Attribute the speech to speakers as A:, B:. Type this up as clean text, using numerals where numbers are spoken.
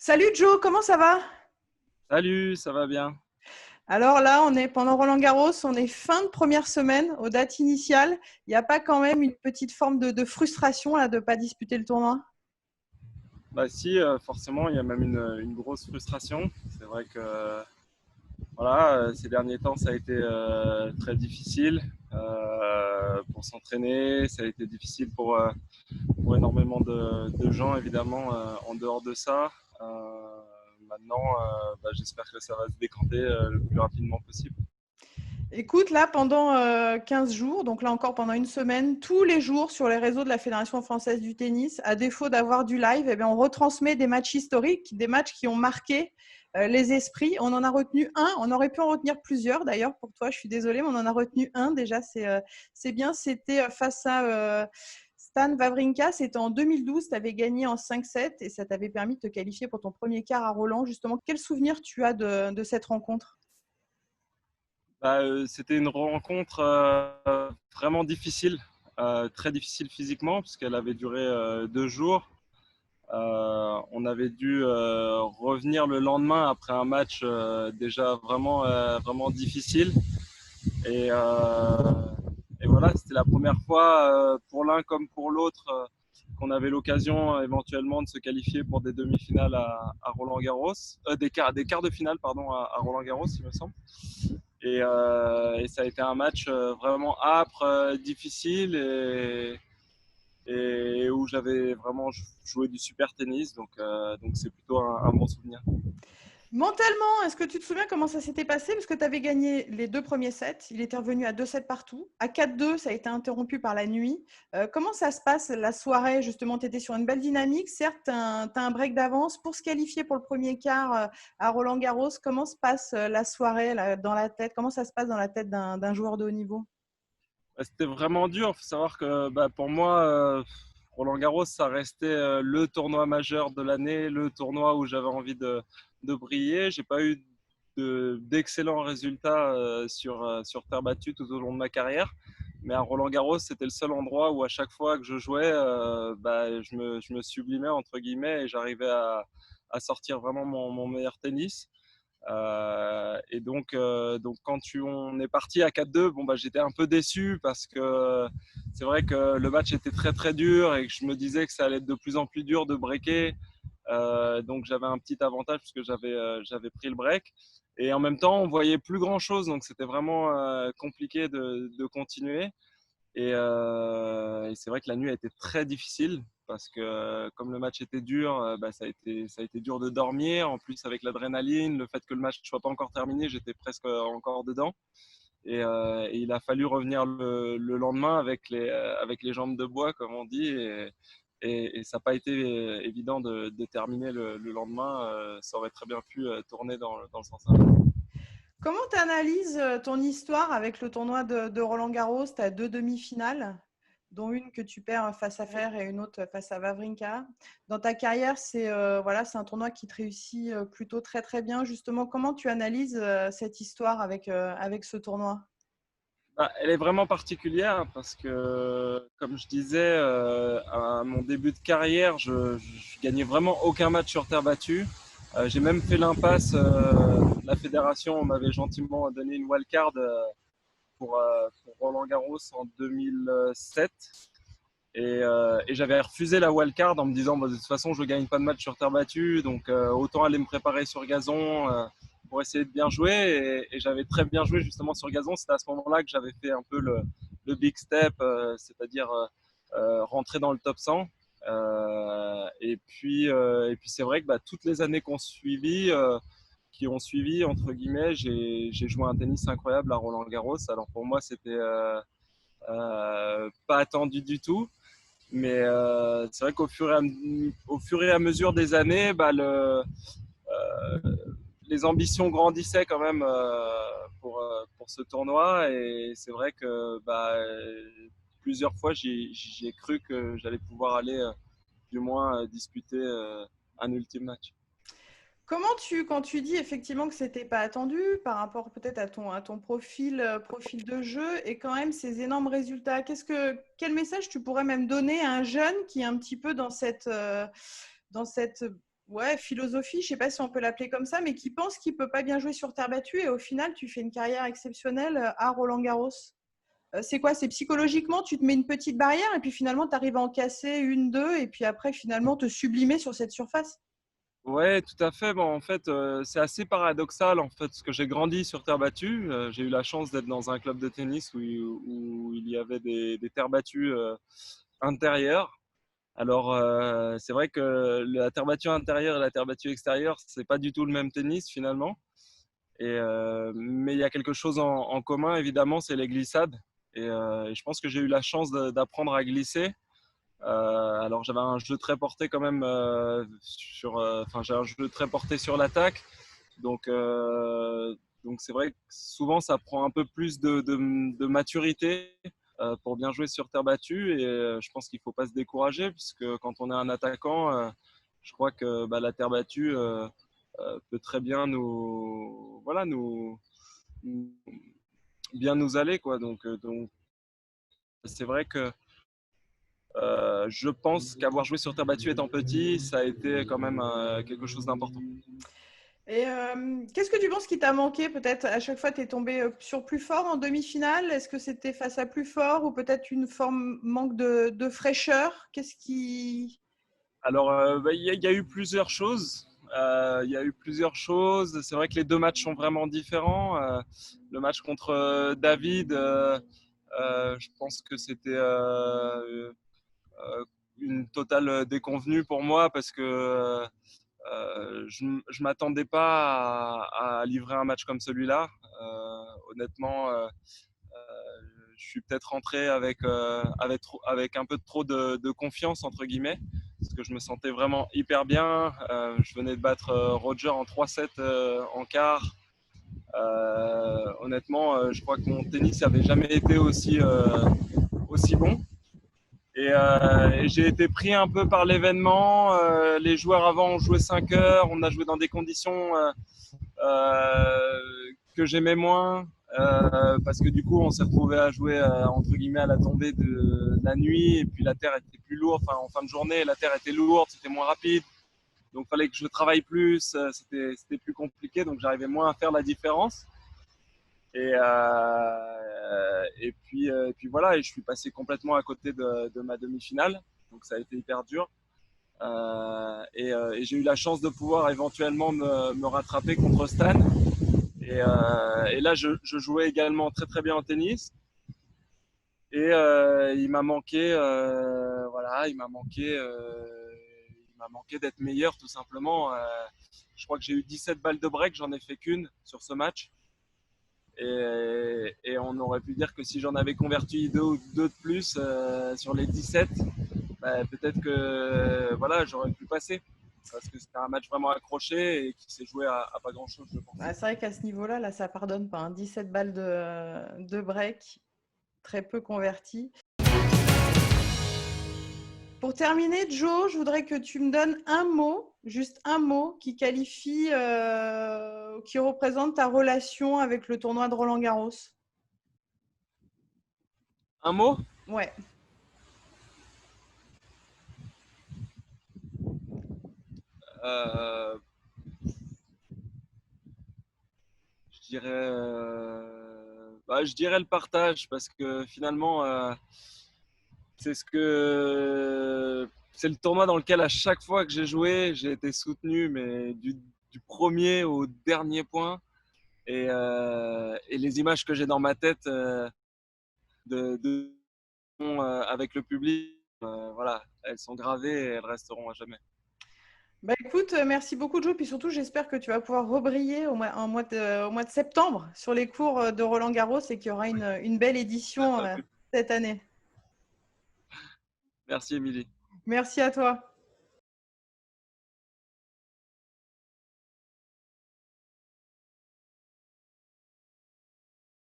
A: Salut Joe, comment ça va?
B: Salut, ça va bien?
A: Alors là, on est pendant Roland-Garros, on est fin de première semaine aux dates initiales. Il n'y a pas quand même une petite forme de frustration là, de ne pas disputer le tournoi?
B: Bah si, forcément, il y a même une grosse frustration. C'est vrai que voilà, ces derniers temps, ça a été très difficile pour s'entraîner. Ça a été difficile pour énormément de gens, évidemment, en dehors de ça. Maintenant, j'espère que ça va se décanter le plus rapidement possible.
A: Écoute, là, pendant 15 jours, donc là encore pendant une semaine, tous les jours sur les réseaux de la Fédération française du tennis, à défaut d'avoir du live, eh bien, on retransmet des matchs historiques, des matchs qui ont marqué les esprits. On en a retenu un, on aurait pu en retenir plusieurs d'ailleurs pour toi, je suis désolée, mais on en a retenu un déjà, c'est bien. C'était face à Stan Wawrinka, c'était en 2012, tu avais gagné en 5-7 et ça t'avait permis de te qualifier pour ton premier quart à Roland. Justement, quel souvenir tu as de cette rencontre?
B: C'était une rencontre vraiment difficile, très difficile physiquement, puisqu'elle avait duré 2 jours. On avait dû revenir le lendemain après un match déjà vraiment difficile. Et, euh, et voilà, c'était la première fois pour l'un comme pour l'autre qu'on avait l'occasion éventuellement de se qualifier pour des demi-finales à Roland-Garros, des quarts de finale pardon, à Roland-Garros, il me semble. Et ça a été un match vraiment âpre, difficile et où j'avais vraiment joué du super tennis. Donc c'est plutôt un bon souvenir.
A: Mentalement, est-ce que tu te souviens comment ça s'était passé? Parce que tu avais gagné les deux premiers sets. Il était revenu à 2-7 partout. À 4-2, ça a été interrompu par la nuit. Comment ça se passe la soirée? Justement, tu étais sur une belle dynamique. Certes, tu as, un break d'avance. Pour se qualifier pour le premier quart à Roland-Garros, comment se passe la soirée là, dans la tête? Comment ça se passe dans la tête d'un joueur de haut niveau?
B: C'était vraiment dur. Il faut savoir que pour moi, Roland Garros, ça restait le tournoi majeur de l'année, le tournoi où j'avais envie de briller. J'ai pas eu d'excellents résultats sur terre battue tout au long de ma carrière. Mais à Roland Garros, c'était le seul endroit où à chaque fois que je jouais, je me sublimais entre guillemets et j'arrivais à sortir vraiment mon meilleur tennis. Et donc quand on est parti à 4-2, j'étais un peu déçu parce que c'est vrai que le match était très très dur et que je me disais que ça allait être de plus en plus dur de breaker. Donc j'avais un petit avantage parce que j'avais pris le break. Et en même temps, on voyait plus grand chose, donc c'était vraiment compliqué de continuer. Et c'est vrai que la nuit a été très difficile parce que comme le match était dur, ça a été dur de dormir. En plus, avec l'adrénaline, le fait que le match ne soit pas encore terminé, j'étais presque encore dedans. Et il a fallu revenir le lendemain avec les jambes de bois, comme on dit. Et ça n'a pas été évident de terminer le lendemain. Ça aurait très bien pu tourner dans le sens inverse.
A: Comment tu analyses ton histoire avec le tournoi de Roland-Garros? Tu as deux demi-finales, dont une que tu perds face à Federer et une autre face à Wawrinka. Dans ta carrière, voilà, c'est un tournoi qui te réussit plutôt très très bien. Justement, comment tu analyses cette histoire avec ce tournoi?
B: Elle est vraiment particulière parce que, comme je disais, à mon début de carrière, je gagnais vraiment aucun match sur terre battue. J'ai même fait l'impasse. La fédération m'avait gentiment donné une wildcard pour Roland Garros en 2007. Et j'avais refusé la wildcard en me disant de toute façon je ne gagne pas de match sur terre battue, donc autant aller me préparer sur gazon pour essayer de bien jouer. Et j'avais très bien joué justement sur gazon. C'était à ce moment-là que j'avais fait un peu le big step, c'est-à-dire rentrer dans le top 100. Et puis c'est vrai que toutes les années qui ont suivi, entre guillemets, j'ai joué un tennis incroyable à Roland Garros. Alors pour moi, c'était pas attendu du tout. Mais c'est vrai qu'au fur et à mesure des années, les ambitions grandissaient quand même pour ce tournoi. Et c'est vrai que plusieurs fois, j'ai cru que j'allais pouvoir aller du moins disputer un ultime match.
A: Quand tu dis effectivement que c'était pas attendu par rapport peut-être à ton profil, profil de jeu et quand même ces énormes résultats, quel message tu pourrais même donner à un jeune qui est un petit peu dans cette ouais, philosophie, je ne sais pas si on peut l'appeler comme ça, mais qui pense qu'il ne peut pas bien jouer sur terre battue et au final, tu fais une carrière exceptionnelle à Roland-Garros. C'est quoi? C'est psychologiquement, tu te mets une petite barrière et puis finalement, tu arrives à en casser une, deux et puis après, finalement, te sublimer sur cette surface.
B: Ouais, tout à fait. Bon, en fait, c'est assez paradoxal, en fait, parce que j'ai grandi sur terre battue. J'ai eu la chance d'être dans un club de tennis où il y avait des terres battues intérieures. Alors, c'est vrai que la terre battue intérieure et la terre battue extérieure, c'est pas du tout le même tennis finalement. Mais il y a quelque chose en commun, évidemment, c'est les glissades. Et je pense que j'ai eu la chance d'apprendre à glisser. Alors j'avais un jeu très porté quand même enfin j'ai un jeu très porté sur l'attaque. Donc, donc c'est vrai que souvent ça prend un peu plus de maturité pour bien jouer sur terre battue. Et je pense qu'il ne faut pas se décourager, puisque quand on est un attaquant, je crois que bah, la terre battue peut très bien voilà, bien nous aller, quoi. Donc c'est vrai que je pense qu'avoir joué sur terre battue étant petit, ça a été quand même quelque chose d'important.
A: Et qu'est-ce que tu penses qui t'a manqué? Peut-être à chaque fois, tu es tombé sur plus fort en demi-finale. Est-ce que c'était face à plus fort ou peut-être une forme manque de fraîcheur? Qu'est-ce qui…
B: Alors, bah, y a eu plusieurs choses. Il y a eu plusieurs choses. C'est vrai que les deux matchs sont vraiment différents. Le match contre David, je pense que c'était une totale déconvenue pour moi, parce que je ne m'attendais pas à livrer un match comme celui-là. Honnêtement, je suis peut-être rentré avec un peu trop de confiance, entre guillemets, parce que je me sentais vraiment hyper bien. Je venais de battre Roger en 3-7 en quart. Honnêtement, je crois que mon tennis n'avait jamais été aussi bon. Et j'ai été pris un peu par l'événement. Les joueurs avant ont joué 5 heures. On a joué dans des conditions que j'aimais moins, parce que du coup on s'est retrouvé à jouer entre guillemets à la tombée de la nuit, et puis la terre était plus lourde, enfin en fin de journée la terre était lourde, c'était moins rapide, donc il fallait que je travaille plus, c'était plus compliqué, donc j'arrivais moins à faire la différence. Et puis voilà, et je suis passé complètement à côté de ma demi-finale, donc ça a été hyper dur. Et j'ai eu la chance de pouvoir éventuellement me rattraper contre Stan. Et là, je jouais également très très bien au tennis. Et il m'a manqué, voilà, il m'a manqué d'être meilleur, tout simplement. Je crois que j'ai eu 17 balles de break, j'en ai fait qu'une sur ce match. Et on aurait pu dire que si j'en avais converti deux de plus sur les 17, bah, peut-être que voilà, j'aurais pu passer. Parce que c'était un match vraiment accroché et qui s'est joué à pas grand-chose, je pense.
A: Ah, c'est vrai qu'à ce niveau-là, là, ça pardonne pas, hein. 17 balles de break, très peu converti. Pour terminer, Joe, je voudrais que tu me donnes un mot, juste un mot, qui qualifie, qui représente ta relation avec le tournoi de Roland-Garros.
B: Un mot?
A: Ouais.
B: euh, je dirais le partage, parce que finalement, c'est c'est le tournoi dans lequel à chaque fois que j'ai joué, j'ai été soutenu, mais du premier au dernier point. Et les images que j'ai dans ma tête de avec le public, voilà, elles sont gravées et elles resteront à jamais.
A: Bah écoute, merci beaucoup Joe, puis surtout j'espère que tu vas pouvoir rebriller au mois de septembre sur les cours de Roland Garros et qu'il y aura une belle édition cette année.
B: Merci, Émilie.
A: Merci à toi.